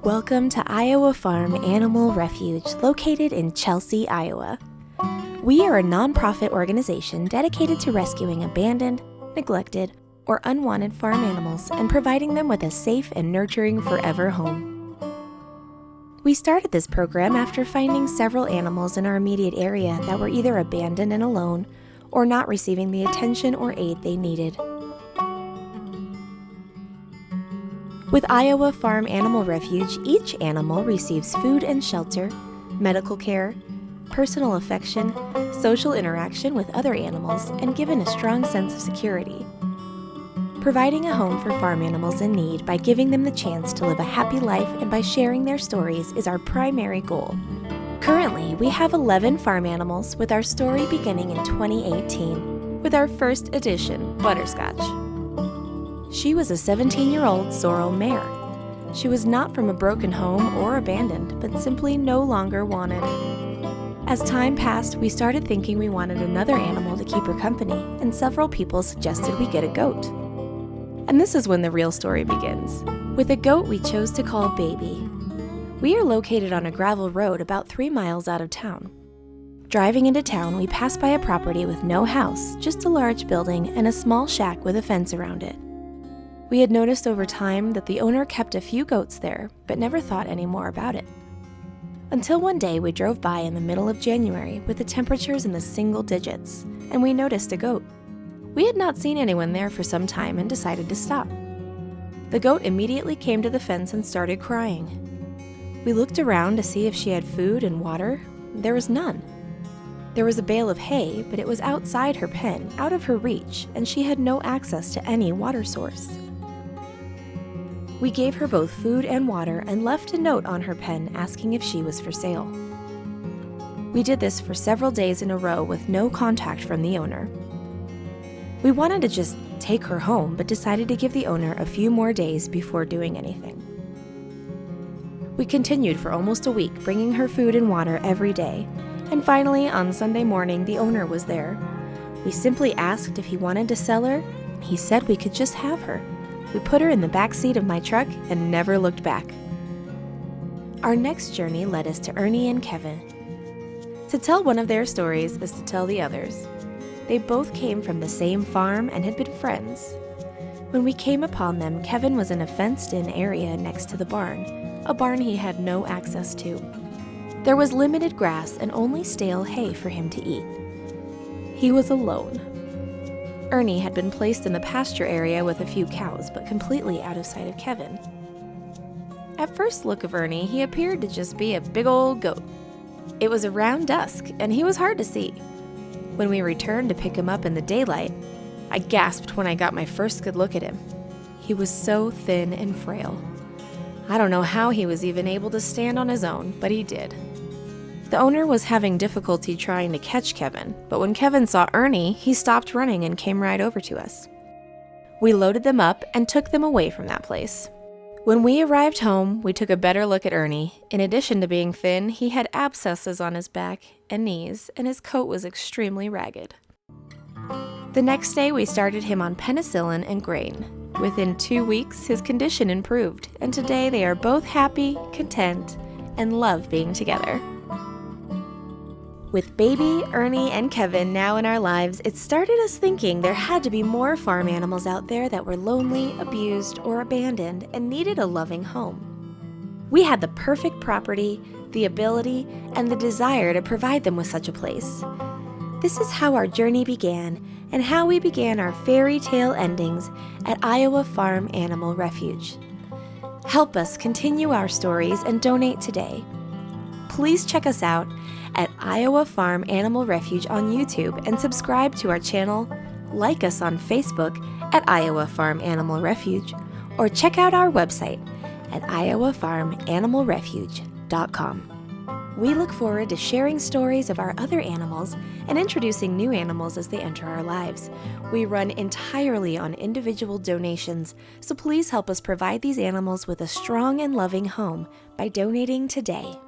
Welcome to Iowa Farm Animal Refuge, located in Chelsea, Iowa. We are a nonprofit organization dedicated to rescuing abandoned, neglected, or unwanted farm animals and providing them with a safe and nurturing forever home. We started this program after finding several animals in our immediate area that were either abandoned and alone or not receiving the attention or aid they needed. With Iowa Farm Animal Refuge, each animal receives food and shelter, medical care, personal affection, social interaction with other animals, and given a strong sense of security. Providing a home for farm animals in need by giving them the chance to live a happy life and by sharing their stories is our primary goal. Currently, we have 11 farm animals, with our story beginning in 2018 with our first edition, Butterscotch. She was a 17-year-old sorrel mare. She was not from a broken home or abandoned, but simply no longer wanted. As time passed, we started thinking we wanted another animal to keep her company, and several people suggested we get a goat. And this is when the real story begins. With a goat we chose to call Baby. We are located on a gravel road about 3 miles out of town. Driving into town, we passed by a property with no house, just a large building and a small shack with a fence around it. We had noticed over time that the owner kept a few goats there, but never thought any more about it. Until one day we drove by in the middle of January with the temperatures in the single digits, and we noticed a goat. We had not seen anyone there for some time and decided to stop. The goat immediately came to the fence and started crying. We looked around to see if she had food and water. There was none. There was a bale of hay, but it was outside her pen, out of her reach, and she had no access to any water source. We gave her both food and water and left a note on her pen asking if she was for sale. We did this for several days in a row with no contact from the owner. We wanted to just take her home, but decided to give the owner a few more days before doing anything. We continued for almost a week, bringing her food and water every day, and finally, on Sunday morning, the owner was there. We simply asked if he wanted to sell her, and he said we could just have her. We put her in the back seat of my truck and never looked back. Our next journey led us to Ernie and Kevin. To tell one of their stories is to tell the others. They both came from the same farm and had been friends. When we came upon them, Kevin was in a fenced-in area next to the barn, a barn he had no access to. There was limited grass and only stale hay for him to eat. He was alone. Ernie had been placed in the pasture area with a few cows, but completely out of sight of Kevin. At first look of Ernie, he appeared to just be a big old goat. It was around dusk, and he was hard to see. When we returned to pick him up in the daylight, I gasped when I got my first good look at him. He was so thin and frail. I don't know how he was even able to stand on his own, but he did. The owner was having difficulty trying to catch Kevin, but when Kevin saw Ernie, he stopped running and came right over to us. We loaded them up and took them away from that place. When we arrived home, we took a better look at Ernie. In addition to being thin, he had abscesses on his back and knees, and his coat was extremely ragged. The next day, we started him on penicillin and grain. Within 2 weeks, his condition improved, and today they are both happy, content, and love being together. With Baby, Ernie, and Kevin now in our lives, it started us thinking there had to be more farm animals out there that were lonely, abused, or abandoned and needed a loving home. We had the perfect property, the ability, and the desire to provide them with such a place. This is how our journey began and how we began our fairy tale endings at Iowa Farm Animal Refuge. Help us continue our stories and donate today. Please check us out at Iowa Farm Animal Refuge on YouTube and subscribe to our channel, like us on Facebook at Iowa Farm Animal Refuge, or check out our website at iowafarmanimalrefuge.com. We look forward to sharing stories of our other animals and introducing new animals as they enter our lives. We run entirely on individual donations, so please help us provide these animals with a strong and loving home by donating today.